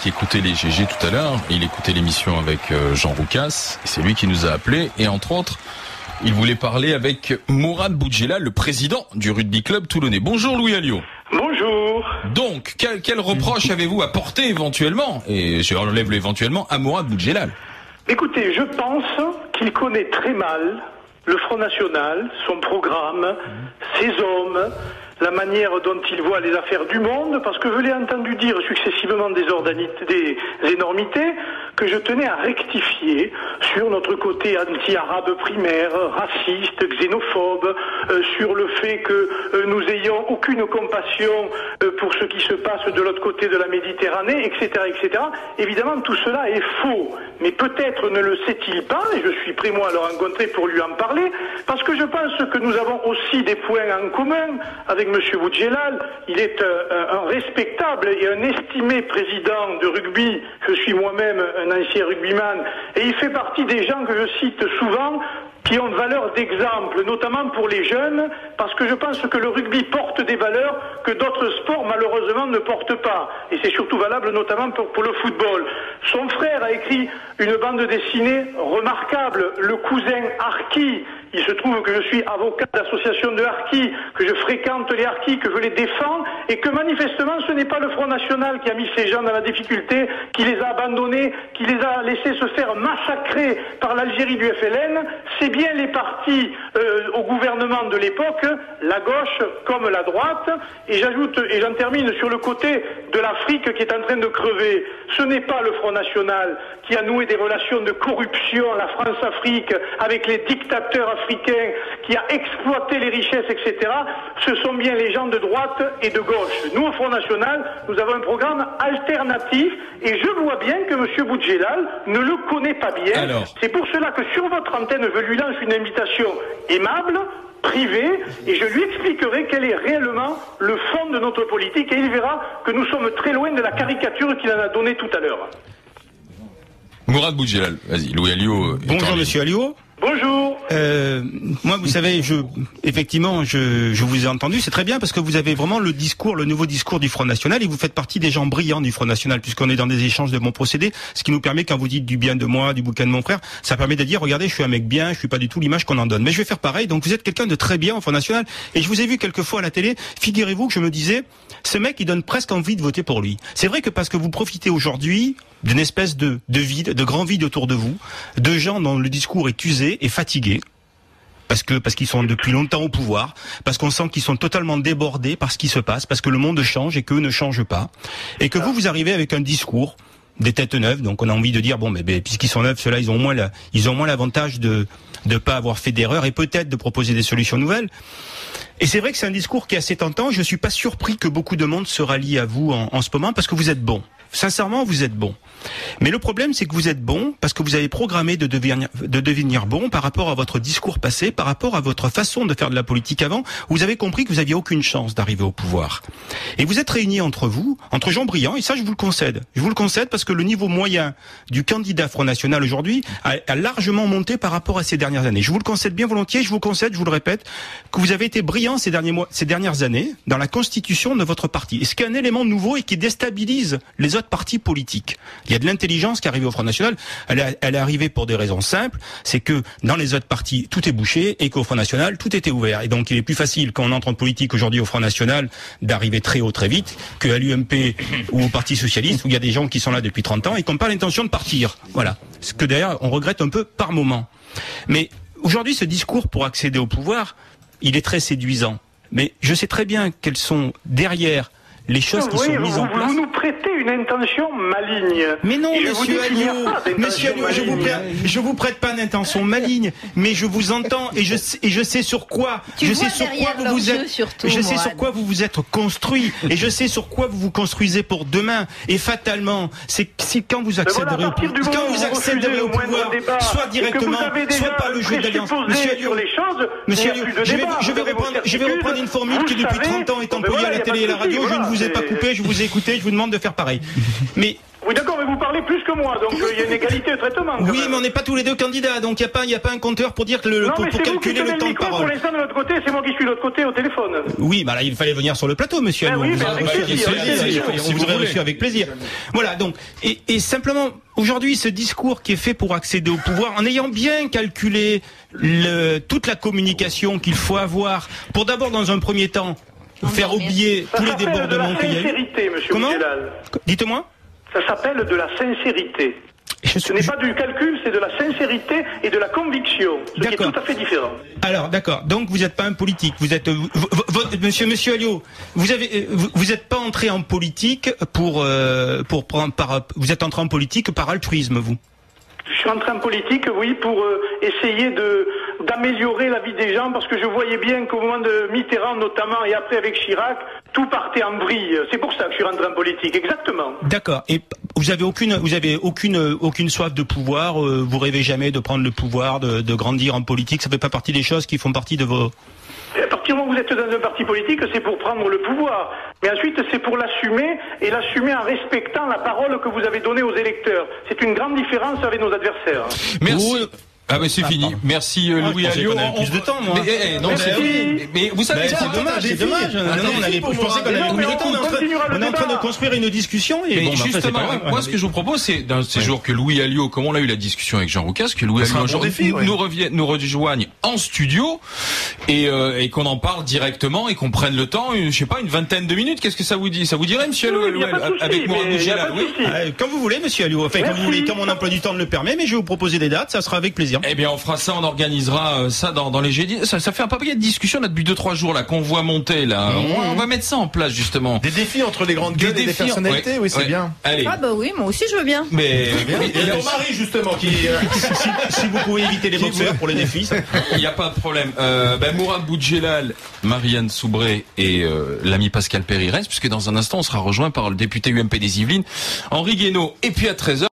qui écoutait les GG tout à l'heure. Il écoutait l'émission avec Jean Roucas. C'est lui qui nous a appelés. Et entre autres, il voulait parler avec Mourad Boudjelal, le président du rugby club toulonnais. Bonjour Louis Alliot. Bonjour. Donc, quel reproche avez-vous à porter éventuellement, et je enlève l'éventuellement, à Mourad Boudjelal? Écoutez, je pense qu'il connaît très mal le Front National, son programme, ses hommes, la manière dont il voit les affaires du monde, parce que je l'ai entendu dire successivement des énormités que je tenais à rectifier sur notre côté anti-arabe primaire, raciste, xénophobe, sur le fait que nous ayons aucune compassion pour ce qui se passe de l'autre côté de la Méditerranée, etc., etc. Évidemment, tout cela est faux, mais peut-être ne le sait-il pas, et je suis prêt moi à le rencontrer pour lui en parler, parce que je pense que nous avons aussi des points en commun avec M. Boudjelal. Il est un respectable et un estimé président de rugby. Je suis moi-même un ancien rugbyman, et il fait partie des gens que je cite souvent, qui ont valeur d'exemple, notamment pour les jeunes, parce que je pense que le rugby porte des valeurs que d'autres sports malheureusement ne portent pas. Et c'est surtout valable notamment pour le football. Son frère a écrit une bande dessinée remarquable, Le Cousin Harki. Il se trouve que je suis avocat d'association de harkis, que je fréquente les harkis, que je les défends, et que manifestement ce n'est pas le Front National qui a mis ces gens dans la difficulté, qui les a abandonnés, qui les a laissés se faire massacrer par l'Algérie du FLN, c'est bien les partis au gouvernement de l'époque, la gauche comme la droite, et j'ajoute, et j'en termine sur le côté de l'Afrique qui est en train de crever. Ce n'est pas le Front National qui a noué des relations de corruption, la France-Afrique, avec les dictateurs africain, qui a exploité les richesses, etc., ce sont bien les gens de droite et de gauche. Nous, au Front National, nous avons un programme alternatif, et je vois bien que M. Boudjelal ne le connaît pas bien. C'est pour cela que sur votre antenne, je lui lance une invitation aimable, privée, et je lui expliquerai quel est réellement le fond de notre politique, et il verra que nous sommes très loin de la caricature qu'il en a donnée tout à l'heure. Mourad Boudjelal, vas-y, Louis Alliot. Bonjour Monsieur Alliot. Bonjour. Moi, vous savez, je vous ai entendu, c'est très bien parce que vous avez vraiment le nouveau discours du Front National, et vous faites partie des gens brillants du Front National, puisqu'on est dans des échanges de bons procédés, ce qui nous permet, quand vous dites du bien de moi, du bouquin de mon frère, ça permet de dire, regardez, je suis un mec bien, je suis pas du tout l'image qu'on en donne. Mais je vais faire pareil, donc vous êtes quelqu'un de très bien au Front National, et je vous ai vu quelques fois à la télé, figurez-vous que je me disais, ce mec, il donne presque envie de voter pour lui. C'est vrai que parce que vous profitez aujourd'hui d'une espèce de vide, de grand vide autour de vous, de gens dont le discours est usé et fatigué, parce qu'ils sont depuis longtemps au pouvoir, parce qu'on sent qu'ils sont totalement débordés par ce qui se passe, parce que le monde change et qu'eux ne changent pas, et que vous arrivez avec un discours des têtes neuves, donc on a envie de dire bon, mais puisqu'ils sont neufs, ceux-là ils ont moins l'avantage de pas avoir fait d'erreur, et peut-être de proposer des solutions nouvelles. Et c'est vrai que c'est un discours qui est assez tentant. Je suis pas surpris que beaucoup de monde se rallie à vous en ce moment, parce que vous êtes bon. Sincèrement, vous êtes bon. Mais le problème, c'est que vous êtes bon parce que vous avez programmé de devenir bon par rapport à votre discours passé, par rapport à votre façon de faire de la politique avant. Vous avez compris que vous aviez aucune chance d'arriver au pouvoir. Et vous êtes réunis entre gens brillants, et ça, je vous le concède. Je vous le concède parce que le niveau moyen du candidat Front National aujourd'hui a largement monté par rapport à ces dernières années. Je vous le concède bien volontiers, je vous concède, je vous le répète, que vous avez été brillant ces dernières années dans la constitution de votre parti. Et ce qui est un élément nouveau et qui déstabilise les autres partis politiques. Il y a de l'intelligence qui arrive au Front National. Elle est arrivée pour des raisons simples. C'est que dans les autres partis, tout est bouché, et qu'au Front National, tout était ouvert. Et donc, il est plus facile, quand on entre en politique aujourd'hui au Front National, d'arriver très haut, très vite, qu'à l'UMP ou au Parti Socialiste, où il y a des gens qui sont là depuis 30 ans et qui n'ont pas l'intention de partir. Voilà. Ce que d'ailleurs, on regrette un peu par moment. Mais aujourd'hui, ce discours pour accéder au pouvoir, il est très séduisant. Mais je sais très bien quelles sont derrière les choses qui sont mises en place. Vous nous prêtez une intention maligne. Mais non, monsieur Alliot, je vous prête pas d'intention maligne, mais je vous entends et je sais sur quoi vous vous êtes construit, et je sais sur quoi vous vous construisez pour demain. Et fatalement, c'est quand vous accéderez au pouvoir, soit directement, soit par le jeu d'alliance. Monsieur Alliot, je vais reprendre une formule qui depuis 30 ans est employée à la télé et à la radio. Je ne vous ai pas coupé, je vous ai écouté, je vous demande de faire pareil. Mais Oui, d'accord, mais vous parlez plus que moi, donc il y a une égalité de traitement. Oui, mais on n'est pas tous les deux candidats, donc il n'y a pas un compteur pour dire que pour calculer le temps de parole. Pour l'instant de l'autre côté, c'est moi qui suis de l'autre côté au téléphone. Oui, bah là, il fallait venir sur le plateau, monsieur. Ben oui, on vous aurait reçu avec plaisir. Voilà, donc, et simplement, aujourd'hui, ce discours qui est fait pour accéder au pouvoir, en ayant bien calculé toute la communication qu'il faut avoir, pour d'abord, dans un premier temps, faire oublier tous les débordements qu'il y a eu. Ça s'appelle de la sincérité, monsieur Comment ? Boudjelal. Dites-moi. Ça s'appelle de la sincérité. Ce n'est pas du calcul, c'est de la sincérité et de la conviction, ce qui est tout à fait différent. Alors, d'accord. Donc, vous n'êtes pas un politique. Vous êtes, Monsieur Alliot, vous êtes pas entré en politique vous êtes entré en politique par altruisme, vous. Je suis entré en politique, oui, pour essayer d'améliorer la vie des gens, parce que je voyais bien qu'au moment de Mitterrand, notamment, et après avec Chirac, tout partait en vrille. C'est pour ça que je suis rentré en politique, exactement. D'accord. Et vous avez aucune soif de pouvoir. Vous rêvez jamais de prendre le pouvoir, de grandir en politique. Ça fait pas partie des choses qui font partie de vos. À partir du moment où vous êtes dans un parti politique, c'est pour prendre le pouvoir. Mais ensuite, c'est pour l'assumer, et l'assumer en respectant la parole que vous avez donnée aux électeurs. C'est une grande différence avec nos adversaires. Merci. Ah mais c'est fini. Merci Louis Alliot. On avait plus de temps, moi. Mais vous savez, c'est dommage. Je pensais qu'on avait plus de temps. On est en train de construire une discussion. Et bon, justement, moi, ce que je vous propose, c'est dans ces jours que Louis Alliot, comme on a eu la discussion avec Jean Roucas, que Louis Alliot nous rejoigne en studio et qu'on en parle directement et qu'on prenne le temps, je sais pas, une vingtaine de minutes. Qu'est-ce que ça vous dit? Ça vous dirait, monsieur Alliot, avec Mourad Boudjelal? Quand vous voulez, monsieur Alliot. Enfin, quand vous voulez, comme mon emploi du temps le permet, mais je vais vous proposer des dates, ça sera avec plaisir. Eh bien, on fera ça, on organisera ça dans les jeudis. Ça fait un papier de discussion là depuis 2-3 jours là qu'on voit monter là. On va mettre ça en place justement. Des défis entre les grandes gueules et des personnalités, oui, c'est bien. Allez. Ah bah oui, moi aussi je veux bien. Mais il y a ton mari justement qui. Si vous pouvez éviter les boxeurs pour les défis, il n'y a pas de problème. Mourad Boudjelal, Marianne Soubré et l'ami Pascal Péry reste, puisque dans un instant on sera rejoint par le député UMP des Yvelines, Henri Guénaud. Et puis à 13h.